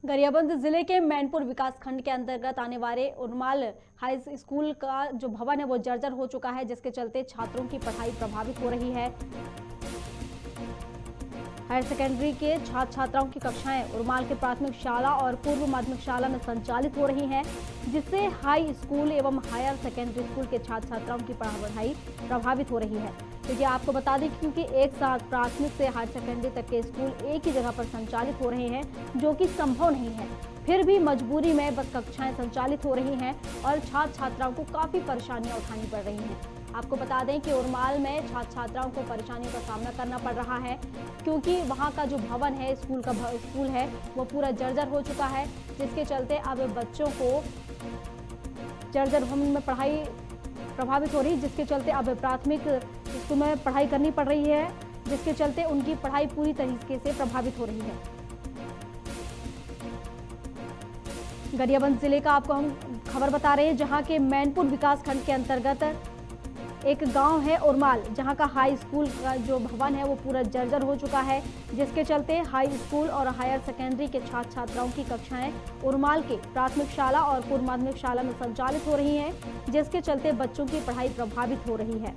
गरियाबंद जिले के मैनपुर विकास खंड के अंतर्गत आने वाले उन्माल हाई स्कूल का जो भवन है वो जर्जर हो चुका है, जिसके चलते छात्रों की पढ़ाई प्रभावित हो रही है। हायर सेकेंडरी के छात्र छात्राओं की कक्षाएं उन्माल के प्राथमिक शाला और पूर्व माध्यमिक शाला में संचालित हो रही हैं, जिससे हाई स्कूल एवं हायर सेकेंडरी स्कूल के छात्र छात्राओं की पढ़ाई प्रभावित हो रही है। क्योंकि आपको बता दें क्योंकि एक साथ प्राथमिक से हायर सेकेंडरी तक के स्कूल एक ही जगह पर संचालित हो रहे हैं, जो कि संभव नहीं है। फिर भी मजबूरी में बस कक्षाएं संचालित हो रही हैं और छात्र छात्राओं को काफी परेशानियां उठानी पड़ रही हैं। आपको बता दें कि उन्माल में छात्र छात्राओं को परेशानियों का सामना करना पड़ रहा है, क्योंकि वहां का जो भवन है स्कूल है वो पूरा जर्जर हो चुका है, जिसके चलते अब बच्चों को जर्जर भवन में पढ़ाई प्रभावित हो रही, जिसके चलते अब प्राथमिक स्कूल में पढ़ाई करनी पड़ रही है, जिसके चलते उनकी पढ़ाई पूरी तरीके से प्रभावित हो रही है। गरियाबंद जिले का आपको हम खबर बता रहे हैं, जहां के मैनपुर विकास खंड के अंतर्गत एक गांव है उन्माल, जहां का हाई स्कूल का जो भवन है वो पूरा जर्जर हो चुका है, जिसके चलते हाई स्कूल और हायर सेकेंडरी के छात्र छात्राओं की कक्षाएं उन्माल के प्राथमिक शाला और पूर्व माध्यमिक शाला में संचालित हो रही हैं, जिसके चलते बच्चों की पढ़ाई प्रभावित हो रही है।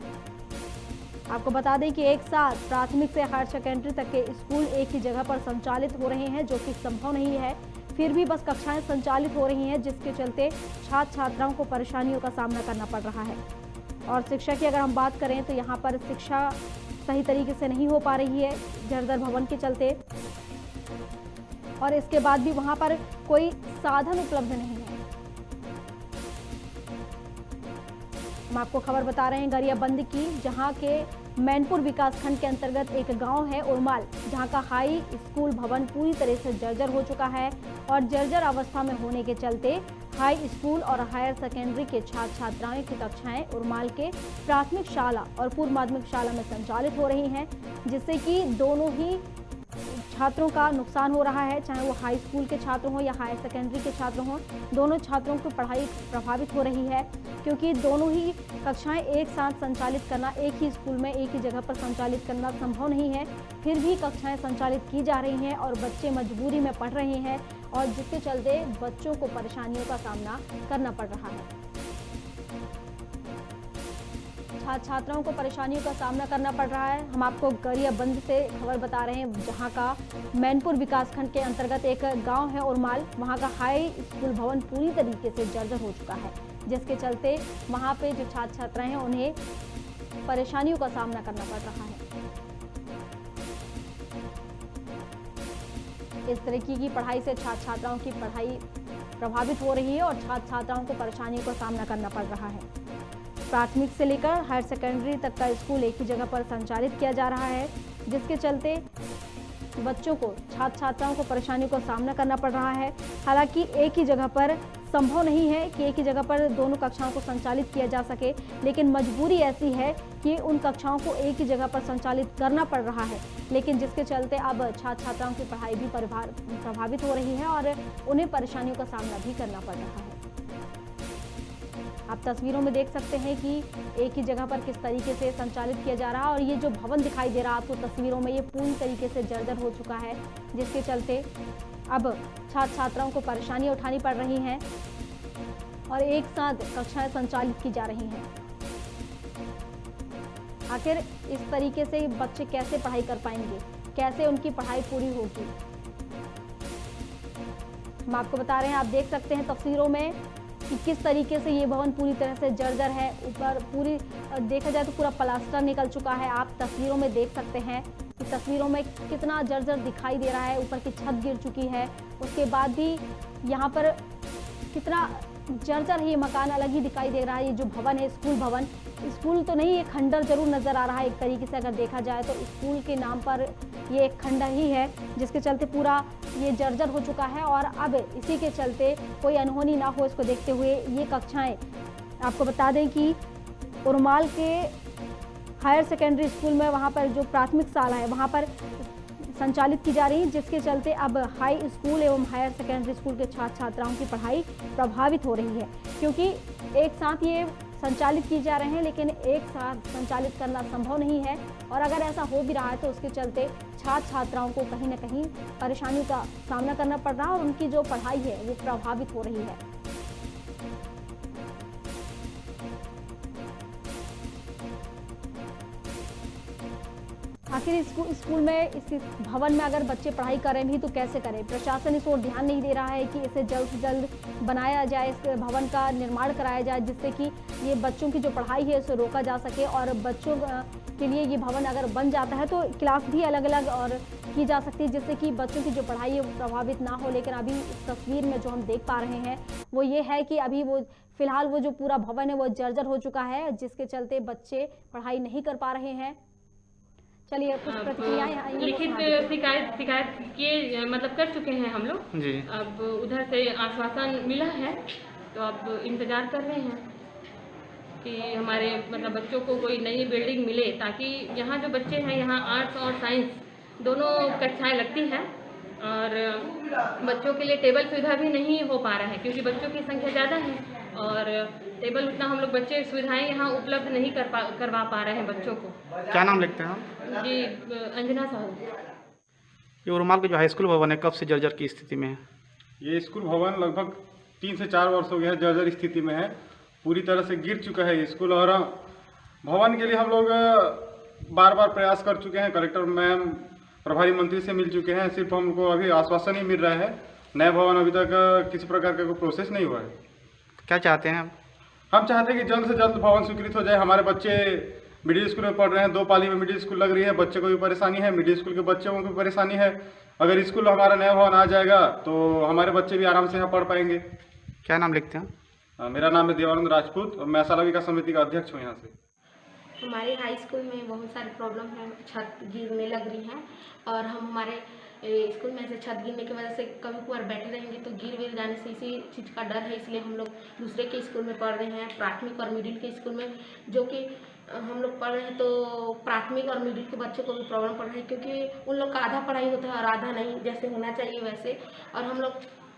आपको बता दें कि एक साथ प्राथमिक से हायर सेकेंडरी तक के स्कूल एक ही जगह पर संचालित हो रहे हैं, जो कि संभव नहीं है। फिर भी बस कक्षाएं संचालित हो रही हैं, जिसके चलते छात्र छात्राओं को परेशानियों का सामना करना पड़ रहा है। और शिक्षा की अगर हम बात करें तो यहाँ पर शिक्षा सही तरीके से नहीं हो पा रही है जर्जर भवन के चलते, और इसके बाद भी वहाँ पर कोई साधन उपलब्ध नहीं है। हम आपको खबर बता रहे हैं गरियाबंद की, जहाँ के मैनपुर विकास खंड के अंतर्गत एक गांव है उन्माल, जहां का हाई स्कूल भवन पूरी तरह से जर्जर हो चुका है, और जर्जर अवस्था में होने के चलते हाई स्कूल और हायर सेकेंडरी के छात्र छात्राओं की कक्षाएं उन्माल के प्राथमिक शाला और पूर्व माध्यमिक शाला में संचालित हो रही हैं, जिससे कि दोनों ही छात्रों का नुकसान हो रहा है, चाहे वो हाई स्कूल के छात्र हों या हायर सेकेंडरी के छात्र हों। दोनों छात्रों की पढ़ाई प्रभावित हो रही है, क्योंकि दोनों ही कक्षाएं एक साथ संचालित करना, एक ही स्कूल में एक ही जगह पर संचालित करना संभव नहीं है। फिर भी कक्षाएं संचालित की जा रही हैं और बच्चे मजबूरी में पढ़ रहे हैं, और जिसके चलते बच्चों को परेशानियों का सामना करना पड़ रहा है। छात्र छात्राओं को परेशानियों का सामना करना पड़ रहा है। हम आपको गरियाबंद से खबर बता रहे हैं, जहां का मैनपुर विकासखंड के अंतर्गत एक गांव है उन्माल, वहां का हाई स्कूल भवन पूरी तरीके से जर्जर हो चुका है, जिसके चलते वहां पे जो छात्र छात्राएं हैं उन्हें परेशानियों का सामना करना पड़ रहा है। इस तरीके की पढ़ाई से छात्र छात्राओं की पढ़ाई प्रभावित हो रही है और छात्र छात्राओं को परेशानियों का सामना करना पड़ रहा है। प्राथमिक से लेकर हायर सेकेंडरी तक का स्कूल एक ही जगह पर संचालित किया जा रहा है, जिसके चलते बच्चों को, छात्र छात्राओं को परेशानियों का सामना करना पड़ रहा है। हालांकि एक ही जगह पर संभव नहीं है कि एक ही जगह पर दोनों कक्षाओं को संचालित किया जा सके, लेकिन मजबूरी ऐसी है कि उन कक्षाओं को एक ही जगह पर संचालित करना पड़ रहा है, लेकिन जिसके चलते अब छात्र छात्राओं की पढ़ाई भी प्रभावित हो रही है और उन्हें परेशानियों का सामना भी करना पड़ रहा है। आप तस्वीरों में देख सकते हैं कि एक ही जगह पर किस तरीके से संचालित किया जा रहा है, और ये जो भवन दिखाई दे रहा है आपको तस्वीरों में, ये पूरी तरीके से जर्जर हो चुका है, जिसके चलते अब छात्र छात्राओं को परेशानियां उठानी पड़ रही हैं और एक साथ कक्षाएं संचालित की जा रही हैं। आखिर इस तरीके से बच्चे कैसे पढ़ाई कर पाएंगे, कैसे उनकी पढ़ाई पूरी होगी? हम आपको बता रहे हैं, आप देख सकते हैं तस्वीरों में कि किस तरीके से ये भवन पूरी तरह से जर्जर है। ऊपर पूरी देखा जाए तो पूरा प्लास्टर निकल चुका है। आप तस्वीरों में देख सकते हैं कि तस्वीरों में कितना जर्जर दिखाई दे रहा है, ऊपर की छत गिर चुकी है। उसके बाद भी यहाँ पर कितना जर्जर है, ये मकान अलग ही दिखाई दे रहा है। ये जो भवन है स्कूल भवन, स्कूल तो नहीं, ये खंडर जरूर नजर आ रहा है एक तरीके से अगर देखा जाए तो। स्कूल के नाम पर ये एक खंडर ही है, जिसके चलते पूरा ये जर्जर हो चुका है, और अब इसी के चलते कोई अनहोनी ना हो इसको देखते हुए ये कक्षाएं, आपको बता दें कि उन्माल के हायर सेकेंडरी स्कूल में वहाँ पर जो प्राथमिक शाला है वहाँ पर संचालित की जा रही है, जिसके चलते अब हाई स्कूल एवं हायर सेकेंडरी स्कूल के छात्र छात्राओं की पढ़ाई प्रभावित हो रही है, क्योंकि एक साथ ये संचालित किए जा रहे हैं, लेकिन एक साथ संचालित करना संभव नहीं है। और अगर ऐसा हो भी रहा है तो उसके चलते छात्र छात्राओं को कहीं ना कहीं परेशानी का सामना करना पड़ रहा है और उनकी जो पढ़ाई है वो प्रभावित हो रही है। आखिर स्कूल में, इस भवन में अगर बच्चे पढ़ाई करें भी तो कैसे करें? प्रशासन इस ओर ध्यान नहीं दे रहा है कि इसे जल्द से जल्द बनाया जाए, इस भवन का निर्माण कराया जाए, जिससे कि ये बच्चों की जो पढ़ाई है उसे रोका जा सके। और बच्चों के लिए ये भवन अगर बन जाता है तो क्लास भी अलग अलग और की जा सकती है, जिससे कि बच्चों की जो पढ़ाई है वो प्रभावित ना हो। लेकिन अभी इस तस्वीर में जो हम देख पा रहे हैं वो ये है कि अभी वो फिलहाल वो जो पूरा भवन है वो जर्जर हो चुका है, जिसके चलते बच्चे पढ़ाई नहीं कर पा रहे हैं। चलिए कुछ प्रतिक्रियाएं लिखित शिकायत किए मतलब कर चुके हैं हम लोग जी। अब उधर से आश्वासन मिला है तो अब इंतजार कर रहे हैं कि हमारे मतलब बच्चों को कोई नई बिल्डिंग मिले, ताकि यहाँ जो बच्चे हैं यहाँ आर्ट्स और साइंस दोनों कक्षाएं लगती हैं और बच्चों के लिए टेबल सुविधा भी नहीं हो पा रहा है क्योंकि बच्चों की संख्या ज़्यादा है और टेबल उतना हम लोग बच्चे सुविधाएं यहाँ उपलब्ध नहीं करवा पा रहे हैं बच्चों को। क्या नाम लिखते हैं आप? जी, अंजना साहू। ये उर्माल का जो हाई स्कूल भवन है कब से जर्जर की स्थिति में है? ये स्कूल भवन लगभग 3 से 4 वर्ष हो गया है, जर्जर स्थिति में है, पूरी तरह से गिर चुका है ये स्कूल। और भवन के लिए हम लोग बार बार प्रयास कर चुके हैं, कलेक्टर मैम प्रभारी मंत्री से मिल चुके हैं, सिर्फ हमको अभी आश्वासन ही मिल रहा है। नया भवन अभी तक किसी प्रकार का कोई प्रोसेस नहीं हुआ है। क्या चाहते हैं हम चाहते हैं कि जल्द से जल्द भवन स्वीकृत हो जाए। हमारे बच्चे मिडिल स्कूल में पढ़ रहे हैं, 2 पाली में मिडिल स्कूल लग रही है, बच्चे को भी परेशानी है, मिडिल स्कूल के बच्चों को भी परेशानी है। अगर स्कूल हमारा नया भवन आ जाएगा तो हमारे बच्चे भी आराम से यहाँ पढ़ पाएंगे। क्या नाम लिखते हैं? मेरा नाम है देवानंद राजपूत और मैं शाला विकास समिति का अध्यक्ष हूँ यहाँ से। हमारे हाई स्कूल में बहुत सारे प्रॉब्लम है, छत गिरने लग रही है और हम हमारे स्कूल में ऐसे छत गिरने की वजह से कभी कभार बैठे रहेंगे तो गिर जाने से इसी चीज़ का डर है, इसलिए हम लोग दूसरे के स्कूल में पढ़ रहे हैं, प्राथमिक और मिडिल के स्कूल में। जो कि हम लोग पढ़ रहे हैं तो प्राथमिक और मिडिल के बच्चों को भी प्रॉब्लम पड़ रही है क्योंकि उन लोग का आधा पढ़ाई होता है और आधा नहीं, जैसे होना चाहिए वैसे। और हम लोग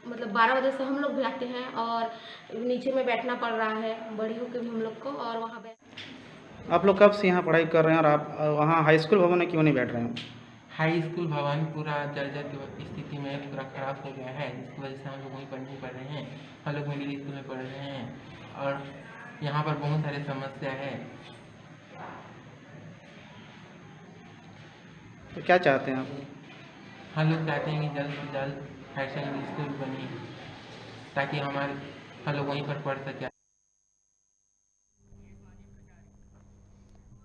मतलब 12 बजे से हम लोग भी आते हैं और नीचे में बैठना पड़ रहा है बड़ी होकर भी हम लोग को। और वहाँ आप लोग कब से यहाँ पढ़ाई कर रहे हैं और आप वहाँ हाई स्कूल भवन में क्यों नहीं बैठ रहे हैं? हाई स्कूल भवन पूरा जर्जर की स्थिति में पूरा खराब हो गया है, जिसकी वजह से हम लोग वहीं पर नहीं पढ़ रहे हैं, हम लोग मिडिल स्कूल में पढ़ रहे हैं और यहाँ पर बहुत सारी समस्या है। तो क्या चाहते हैं आप? हम लोग चाहते हैं कि जल्द से जल्द हाई सेकेंडरी स्कूल बने ताकि हम लोग वहीं पर पढ़ सकें।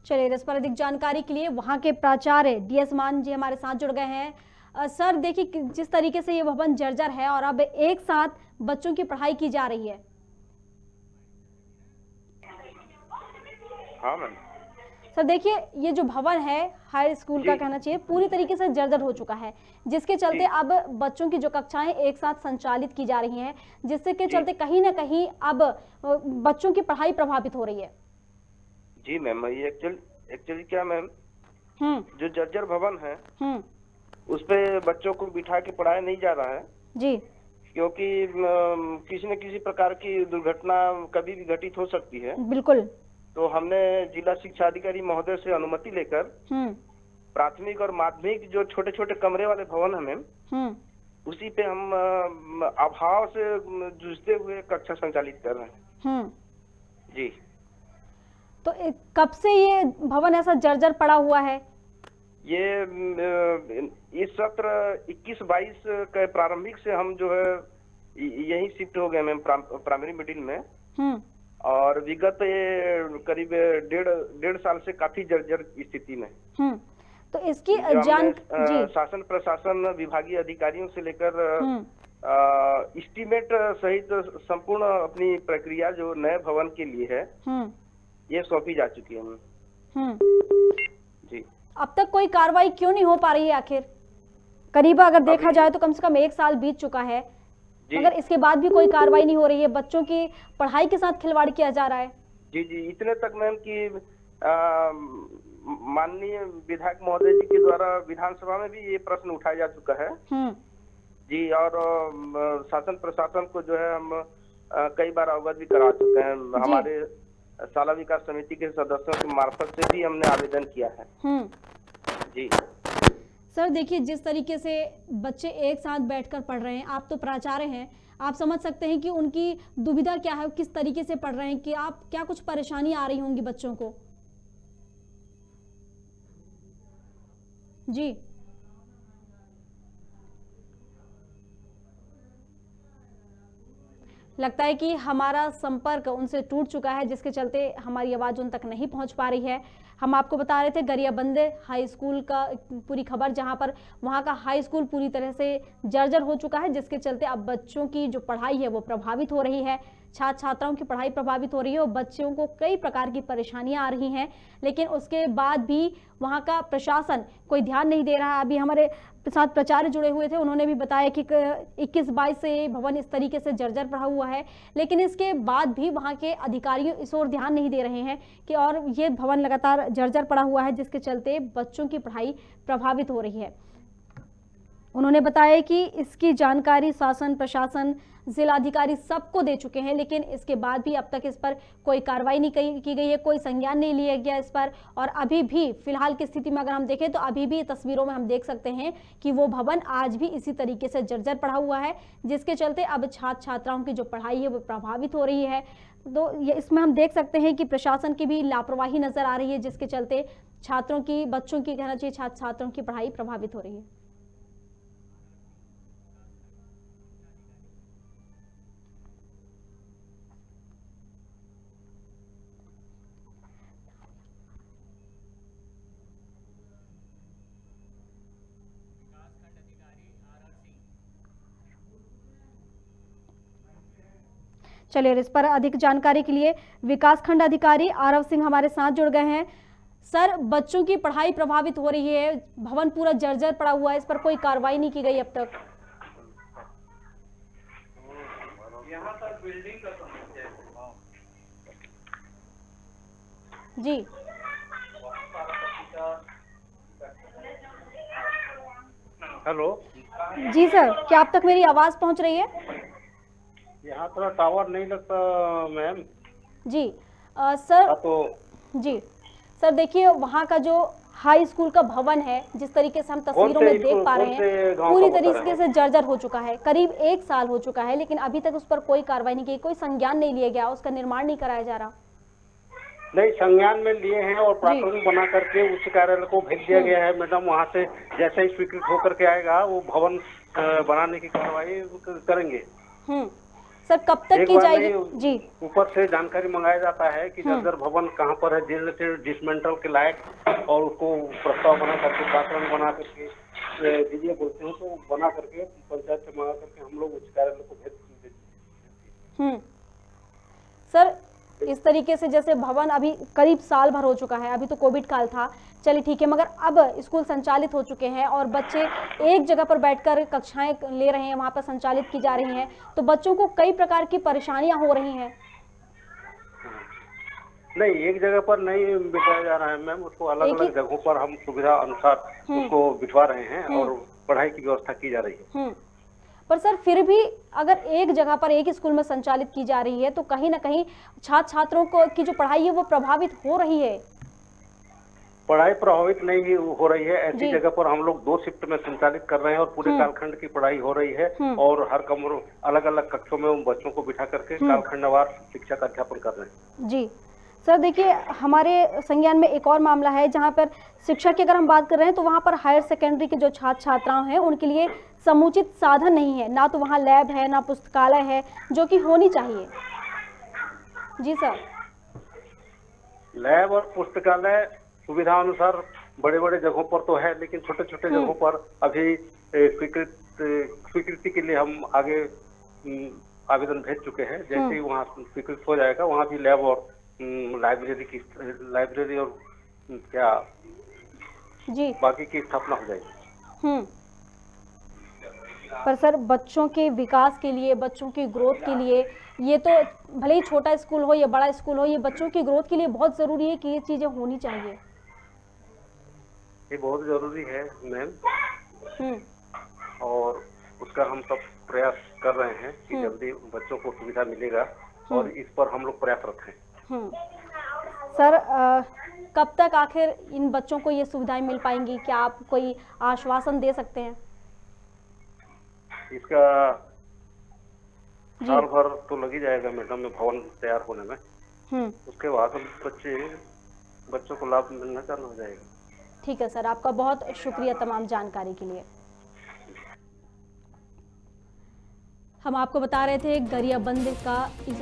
चलिए, इस पर अधिक जानकारी के लिए वहां के प्राचार्य DS मान जी हमारे साथ जुड़ गए हैं। सर देखिए, जिस तरीके से ये भवन जर्जर है और अब एक साथ बच्चों की पढ़ाई की जा रही है। हाँ मैम। सर देखिए, ये जो भवन है हाई स्कूल का कहना चाहिए पूरी तरीके से जर्जर हो चुका है, जिसके चलते अब बच्चों की जो कक्षाएं एक साथ संचालित की जा रही हैं, जिससे के चलते कहीं ना कहीं अब बच्चों की पढ़ाई प्रभावित हो रही है। जी मैम, ये एक्चुअली क्या मैम, जो जर्जर भवन है उस पे बच्चों को बिठा के पढ़ाया नहीं जा रहा है जी, क्योंकि किसी न किसी प्रकार की दुर्घटना कभी भी घटित हो सकती है। बिल्कुल। तो हमने जिला शिक्षा अधिकारी महोदय से अनुमति लेकर प्राथमिक और माध्यमिक जो छोटे छोटे कमरे वाले भवन है मैम, उसी पे हम अभाव से जूझते हुए कक्षा संचालित कर रहे हैं। जी। तो कब से ये भवन ऐसा जर्जर पड़ा हुआ है? ये इस सत्र 21-22 के प्रारंभिक से हम जो है यही शिफ्ट हो गए मैम प्राइमरी मिडिल में, और विगत ये करीब डेढ़ साल से काफी जर्जर स्थिति में। तो इसकी शासन प्रशासन विभागीय अधिकारियों से लेकर एस्टीमेट सहित संपूर्ण अपनी प्रक्रिया जो नए भवन के लिए है ये सौंपी जा चुकी है। जी। अब तक कोई कार्रवाई क्यों नहीं हो पा रही है आखिर? करीब अगर देखा जाए तो कम से कम 1 साल बीत चुका है, मगर इसके बाद भी कोई कार्रवाई नहीं हो रही है, बच्चों की पढ़ाई के साथ खिलवाड़ किया जा रहा है। जी जी, इतने तक मैम कि माननीय विधायक महोदय जी के द्वारा विधानसभा में भी ये प्रश्न उठाया जा चुका है जी, और शासन प्रशासन को जो है हम कई बार अवगत भी करा चुके हैं। हमारे शाला विकास समिति के सदस्यों के मार्फत से भी हमने आवेदन किया है। जी सर, देखिए जिस तरीके से बच्चे एक साथ बैठकर पढ़ रहे हैं, आप तो प्राचार्य हैं, आप समझ सकते हैं कि उनकी दुविधा क्या है, किस तरीके से पढ़ रहे हैं, कि आप क्या कुछ परेशानी आ रही होंगी बच्चों को। जी लगता है कि हमारा संपर्क उनसे टूट चुका है, जिसके चलते हमारी आवाज़ उन तक नहीं पहुंच पा रही है। हम आपको बता रहे थे गरियाबंद हाई स्कूल का पूरी खबर, जहां पर वहां का हाई स्कूल पूरी तरह से जर्जर हो चुका है, जिसके चलते अब बच्चों की जो पढ़ाई है वो प्रभावित हो रही है, छात्र छात्राओं की पढ़ाई प्रभावित हो रही है और बच्चों को कई प्रकार की परेशानियां आ रही हैं। लेकिन उसके बाद भी वहां का प्रशासन कोई ध्यान नहीं दे रहा है। अभी हमारे साथ प्राचार्य जुड़े हुए थे, उन्होंने भी बताया कि 21-22 से भवन इस तरीके से जर्जर पड़ा हुआ है, लेकिन इसके बाद भी वहां के अधिकारी इस ओर ध्यान नहीं दे रहे हैं कि और ये भवन लगातार जर्जर पड़ा हुआ है, जिसके चलते बच्चों की पढ़ाई प्रभावित हो रही है। उन्होंने बताया कि इसकी जानकारी शासन, प्रशासन, जिलाधिकारी सबको दे चुके हैं, लेकिन इसके बाद भी अब तक इस पर कोई कार्रवाई नहीं की गई है, कोई संज्ञान नहीं लिया गया इस पर। और अभी भी फिलहाल की स्थिति में अगर हम देखें तो अभी भी तस्वीरों में हम देख सकते हैं कि वो भवन आज भी इसी तरीके से जर्जर पड़ा हुआ है, जिसके चलते अब छात्र छात्राओं की जो पढ़ाई है वो प्रभावित हो रही है। तो इसमें हम देख सकते हैं कि प्रशासन की भी लापरवाही नजर आ रही है, जिसके चलते छात्रों की, बच्चों की, कहना चाहिए छात्र छात्राओं की पढ़ाई प्रभावित हो रही है। चलिए, इस पर अधिक जानकारी के लिए विकासखंड अधिकारी आरव सिंह हमारे साथ जुड़ गए हैं। सर, बच्चों की पढ़ाई प्रभावित हो रही है, भवन पूरा जर्जर पड़ा हुआ है, इस पर कोई कार्रवाई नहीं की गई अब तक। यहाँ पर बिल्डिंग का समस्या है। जी हेलो जी सर, क्या आप तक मेरी आवाज पहुंच रही है? यहाँ थोड़ा टावर नहीं लगता मैम। जी सर। तो जी सर, देखिए वहाँ का जो हाई स्कूल का भवन है, जिस तरीके से हम तस्वीरों में देख पा रहे हैं, पूरी तरीके से जर्जर हो चुका है, करीब 1 साल हो चुका है, लेकिन अभी तक उस पर कोई कार्रवाई नहीं की, कोई संज्ञान नहीं लिया गया, उसका निर्माण नहीं कराया जा रहा। नहीं, संज्ञान में लिए हैं और प्राथमिक बना करके उच्च कार्यालय को भेज दिया गया है मैडम। वहाँ से जैसे ही स्वीकृत होकर के आएगा वो भवन बनाने की कार्रवाई करेंगे। सर, कब तक की जाएगी? जी, ऊपर से जानकारी मंगाया जाता है कि जर्जर भवन कहाँ पर है, डिसमेंटल के लायक, और उसको प्रस्ताव बना करके, प्राकरण बना करके दीजिए बोलते हैं, तो बना करके पंचायत से मंगा करके हम लोग उच्च कार्यालय को भेज देते। सर, इस तरीके से जैसे भवन अभी करीब साल भर हो चुका है, अभी तो कोविड काल था, चलिए ठीक है, मगर अब स्कूल संचालित हो चुके हैं और बच्चे एक जगह पर बैठकर कक्षाएं ले रहे हैं, वहां पर संचालित की जा रही हैं, तो बच्चों को कई प्रकार की परेशानियां हो रही हैं। नहीं, एक जगह पर नहीं बिठाया जा रहा है मैम, उसको अलग अलग जगहों पर हम सुविधा अनुसार उसको बिठवा रहे हैं और पढ़ाई की व्यवस्था की जा रही है। पर सर, फिर भी अगर एक जगह पर एक स्कूल में संचालित की जा रही है तो कहीं ना कहीं छात्र छात्रों को की जो पढ़ाई है वो प्रभावित हो रही है। पढ़ाई प्रभावित नहीं हो रही है, ऐसी जगह पर हम लोग 2 शिफ्ट में संचालित कर रहे हैं और पूरे कालखंड की पढ़ाई हो रही है और हर कमरों, अलग अलग कक्षों में बच्चों को बिठा करके कालखंडवार शिक्षा का अध्यापन कर रहे हैं। जी सर, देखिए हमारे संज्ञान में एक और मामला है जहां पर शिक्षा की अगर हम बात कर रहे हैं तो वहां पर हायर सेकेंडरी के जो छात्र छात्राएं हैं उनके लिए समुचित साधन नहीं है, ना तो वहां लैब है, ना पुस्तकालय है, जो कि होनी चाहिए। जी सर। लैब और पुस्तकालय सुविधा अनुसार बड़े बड़े जगहों पर तो है, लेकिन छोटे छोटे जगहों पर अभी स्वीकृति के लिए हम आगे आवेदन भेज चुके हैं। जैसे ही वहाँ स्वीकृत हो जाएगा, वहाँ भी लैब और लाइब्रेरी और क्या जी बाकी की स्थापना हो जाएगी। पर सर, बच्चों के विकास के लिए, बच्चों की ग्रोथ के लिए, ये तो भले ही छोटा स्कूल हो या बड़ा स्कूल हो, ये बच्चों की ग्रोथ के लिए बहुत जरूरी है कि ये चीजें होनी चाहिए। ये बहुत जरूरी है मैम, और उसका हम सब प्रयास कर रहे हैं कि जल्दी बच्चों को सुविधा मिलेगा और इस पर हम लोग प्रयासरत हैं। सर कब तक आखिर इन बच्चों को ये सुविधाएं मिल पाएंगी? क्या आप कोई आश्वासन दे सकते हैं? इसका साल भर तो लग ही जाएगा मैडम में भवन तैयार होने में। उसके बाद बच्चों को लाभ मिलना चालू हो जाएगा। ठीक है सर, आपका बहुत शुक्रिया तमाम जानकारी के लिए। हम आपको बता रहे थे गरियाबंद का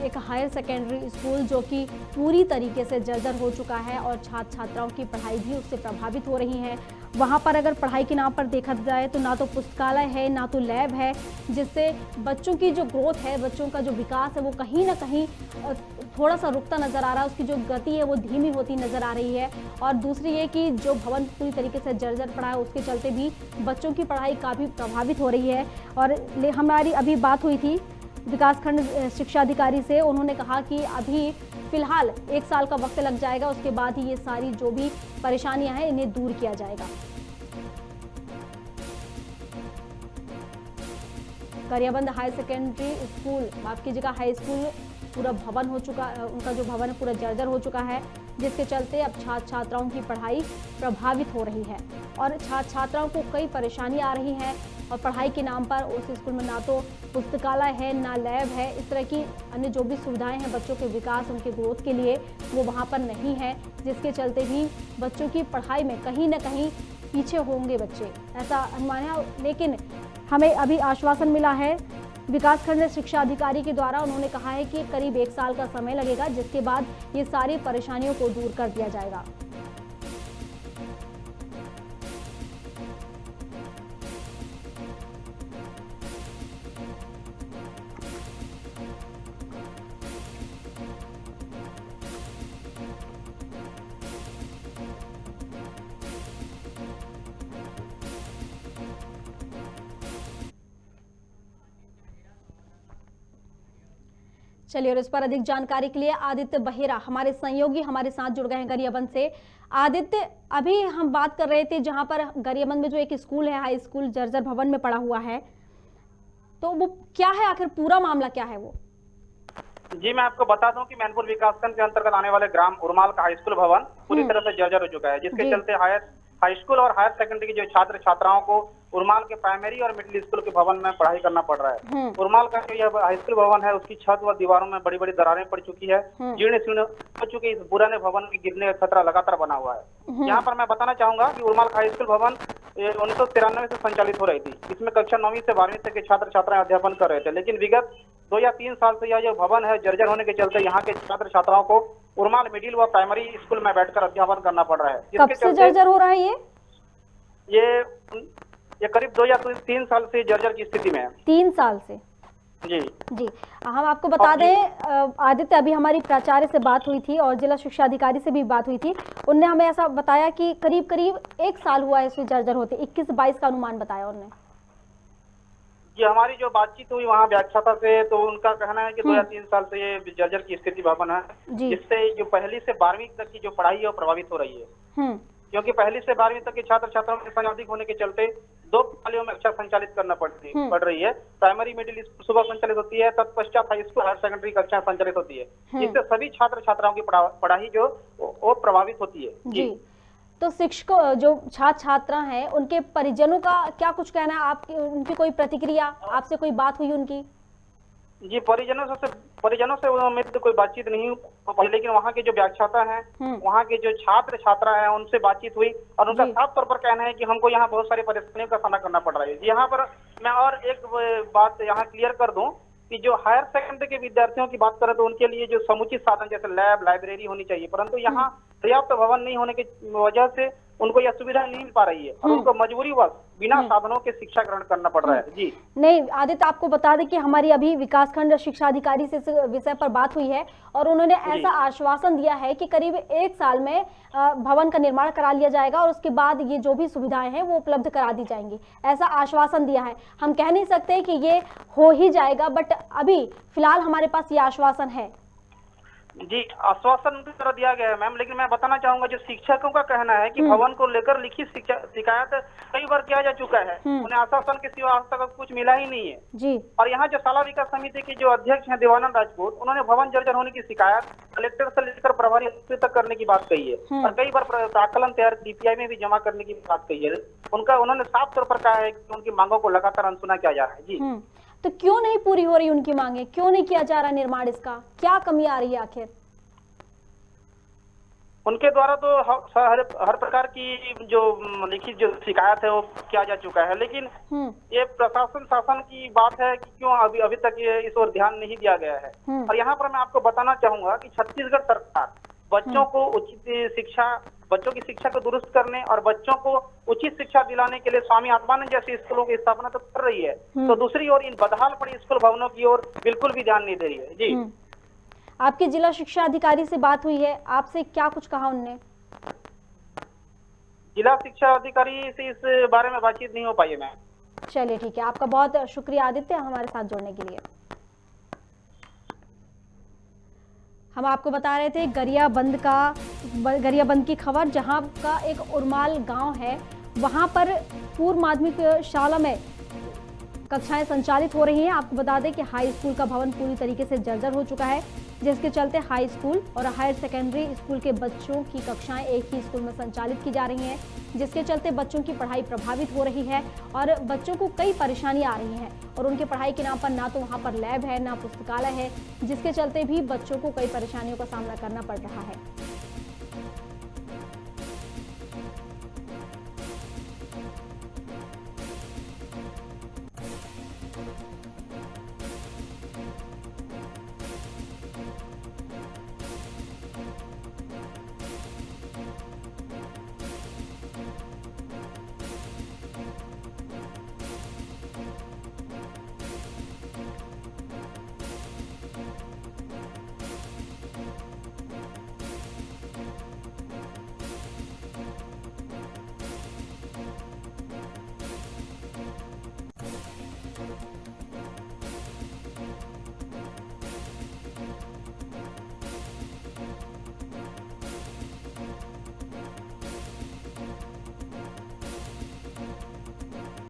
एक हायर सेकेंडरी स्कूल जो कि पूरी तरीके से जर्जर हो चुका है और छात्र छात्राओं की पढ़ाई भी उससे प्रभावित हो रही है। वहाँ पर अगर पढ़ाई के नाम पर देखा जाए तो ना तो पुस्तकालय है, ना तो लैब है, जिससे बच्चों की जो ग्रोथ है, बच्चों का जो विकास है वो कहीं ना कहीं थोड़ा सा रुकता नज़र आ रहा है। उसकी जो गति है वो धीमी होती नज़र आ रही है। और दूसरी ये कि जो भवन पूरी तरीके से जर्जर पड़ा है उसके चलते भी बच्चों की पढ़ाई काफ़ी प्रभावित हो रही है। और हमारी अभी बात हुई थी विकासखंड शिक्षा अधिकारी से, उन्होंने कहा कि अभी फिलहाल 1 साल का वक्त लग जाएगा, उसके बाद ही ये सारी जो भी परेशानियां हैं इन्हें दूर किया जाएगा। गरियाबंद हायर सेकेंडरी स्कूल, माफ कीजिएगा, हाई स्कूल पूरा भवन हो चुका, उनका जो भवन है पूरा जर्जर हो चुका है, जिसके चलते अब छात्र छात्राओं की पढ़ाई प्रभावित हो रही है और छात्र छात्राओं को कई परेशानियां आ रही हैं। और पढ़ाई के नाम पर उस स्कूल में ना तो पुस्तकालय है, ना लैब है, इस तरह की अन्य जो भी सुविधाएं हैं बच्चों के विकास, उनके ग्रोथ के लिए, वो वहाँ पर नहीं है, जिसके चलते भी बच्चों की पढ़ाई में कहीं ना कहीं पीछे होंगे बच्चे, ऐसा अनुमान है। लेकिन हमें अभी आश्वासन मिला है विकासखंड शिक्षा अधिकारी के द्वारा, उन्होंने कहा है कि करीब 1 साल का समय लगेगा, जिसके बाद ये सारी परेशानियों को दूर कर दिया जाएगा। चलिए, और इस पर अधिक जानकारी के लिए आदित्य बहेरा हमारे सहयोगी हमारे साथ जुड़ गए हैं गरियाबंद से। आदित्य, अभी हम बात कर रहे थे जहां पर गरियाबंद में जो एक स्कूल है, हाई स्कूल जर्जर भवन में पड़ा हुआ है, तो वो क्या है, आखिर पूरा मामला क्या है वो? जी, मैं आपको बता दूं कि मैनपुर विकासखंड के अंतर्गत आने वाले ग्राम उर्माल का हाई स्कूल भवन पूरी तरह से जर्जर हो चुका है, जिसके चलते हाई स्कूल और हायर सेकेंडरी के जो छात्र छात्राओं को उर्माल के प्राइमरी और मिडिल स्कूल के भवन में पढ़ाई करना पड़ रहा है। उर्माल का जो यह हाई स्कूल भवन है उसकी छत व दीवारों में बड़ी बड़ी दरारें पड़ चुकी है, जीर्ण शीर्ण हो चुकी, इस पुराने भवन के गिरने का खतरा लगातार बना हुआ है। यहाँ पर मैं बताना चाहूंगा कि उर्माल का हाई स्कूल भवन 1993 से संचालित हो रही थी। इसमें कक्षा 9वीं से 12वीं तक के छात्र छात्राएं अध्यापन कर रहे थे, लेकिन विगत 2 या 3 साल से यह जो भवन है जर्जर होने के चलते यहाँ के छात्र छात्राओं को उर्माल मिडिल व प्राइमरी स्कूल में बैठकर अध्यापन करना पड़ रहा है। कब से जर्जर हो रहा है ये करीब 2 या 3 साल से जर्जर की स्थिति में है। 3 साल से? जी, हम आपको बता दें आदित्य, अभी हमारी प्राचार्य से बात हुई थी और जिला शिक्षा अधिकारी से भी बात हुई थी, उनने हमें ऐसा बताया कि करीब करीब 1 साल हुआ है इसे जर्जर होते, 21-22 का अनुमान बताया उन्होंने। ये हमारी जो बातचीत हुई वहाँ व्याख्याता से, तो उनका कहना है कि 2 या 3 साल से ये जर्जर की स्थिति भवन है, जिससे जो 1ली से 12वीं तक की जो पढ़ाई है वो प्रभावित हो रही है, क्योंकि 1ली से 12वीं तक के छात्र छात्राओं की संख्या अधिक होने के चलते 2 प्रणालियों में कक्षा संचालित करना पड़ रही है। प्राइमरी मिडिल स्कूल सुबह संचालित होती है, तत्पश्चात हाई स्कूल हायर सेकेंडरी कक्षा संचालित होती है, जिससे सभी छात्र छात्राओं की पढ़ाई जो वो प्रभावित होती है। जी, तो शिक्षकों, जो छात्र छात्रा हैं, उनके परिजनों का क्या कुछ कहना है? आपकी उनकी कोई प्रतिक्रिया, आपसे कोई बात हुई उनकी? जी, परिजनों से उम्मीद कोई बातचीत नहीं हुई, लेकिन वहाँ के जो व्याख्याता हैं, वहाँ के जो छात्र छात्रा हैं, उनसे बातचीत हुई और उनका साफ तौर पर कहना है कि हमको यहाँ बहुत सारी परेशानियों का सामना करना पड़ रहा है। यहाँ पर मैं और एक बात यहाँ क्लियर कर दूं कि जो हायर सेकेंडरी के विद्यार्थियों की बात करें तो उनके लिए जो समुचित साधन जैसे लैब, लाइब्रेरी होनी चाहिए, परंतु यहाँ पर्याप्त भवन नहीं होने की वजह से उनको यह सुविधा नहीं मिल पा रही है और उनको मजबूरीवश बिना साधनों के शिक्षा ग्रहण करना पड़ रहा है। जी नहीं आदित्य, आपको बता दें कि हमारी अभी विकासखंड शिक्षा अधिकारी से इस विषय पर बात हुई है और उन्होंने ऐसा आश्वासन दिया है कि करीब 1 साल में भवन का निर्माण करा लिया जाएगा और उसके बाद ये जो भी सुविधाएं हैं वो उपलब्ध करा दी जाएंगी, ऐसा आश्वासन दिया है। हम कह नहीं सकते कि ये हो ही जाएगा, बट अभी फिलहाल हमारे पास ये आश्वासन है। जी, आश्वासन उनकी तरह दिया गया है मैम, लेकिन मैं बताना चाहूंगा जो शिक्षकों का कहना है कि भवन को लेकर लिखित शिकायत कई बार किया जा चुका है, उन्हें आश्वासन के सिवा आज तक कुछ मिला ही नहीं है जी। और यहाँ जो शाला विकास समिति के जो अध्यक्ष हैं देवानंद राजपूत, उन्होंने भवन जर्जर होने की शिकायत कलेक्टर से लेकर प्रभारी अधिकारी तक करने की बात कही है और कई बार प्राक्कलन तैयार DPI में भी जमा करने की बात कही है। उन्होंने साफ तौर पर कहा है कि उनकी मांगों को लगातार अनसुना किया जा रहा है। जी, तो क्यों नहीं पूरी हो रही उनकी मांगे, क्यों नहीं किया जा रहा निर्माण, इसका क्या कमी आ रही है आखिर? उनके द्वारा तो हर प्रकार की जो लिखित जो शिकायत है वो किया जा चुका है, लेकिन ये प्रशासन शासन की बात है कि क्यों अभी तक ये इस ओर ध्यान नहीं दिया गया है। और यहाँ पर मैं आपको बताना चाहूंगा कि छत्तीसगढ़ सरकार बच्चों को उचित शिक्षा, बच्चों की शिक्षा को दुरुस्त करने और बच्चों को उचित शिक्षा दिलाने के लिए स्वामी आत्मानंद जैसे स्कूलों की स्थापना तो कर रही है, तो दूसरी ओर इन बदहाल पड़ी स्कूल भवनों की ओर बिल्कुल भी ध्यान नहीं दे रही है। जी, आपके जिला शिक्षा अधिकारी से बात हुई है, आपसे क्या कुछ कहा उनने? जिला शिक्षा अधिकारी से इस बारे में बातचीत नहीं हो पाई है मैम। चलिए ठीक है, आपका बहुत शुक्रिया आदित्य हमारे साथ जुड़ने के लिए। हम आपको बता रहे थे गरियाबंद की खबर, जहां का एक उर्माल गांव है, वहां पर पूर्व माध्यमिक शाला में कक्षाएं संचालित हो रही हैं। आपको बता दें कि हाई स्कूल का भवन पूरी तरीके से जर्जर हो चुका है, जिसके चलते हाई स्कूल और हायर सेकेंडरी स्कूल के बच्चों की कक्षाएं एक ही स्कूल में संचालित की जा रही हैं, जिसके चलते बच्चों की पढ़ाई प्रभावित हो रही है और बच्चों को कई परेशानियां आ रही हैं और उनके पढ़ाई के नाम पर ना तो वहां पर लैब है, ना पुस्तकालय है, जिसके चलते भी बच्चों को कई परेशानियों का सामना करना पड़ रहा है।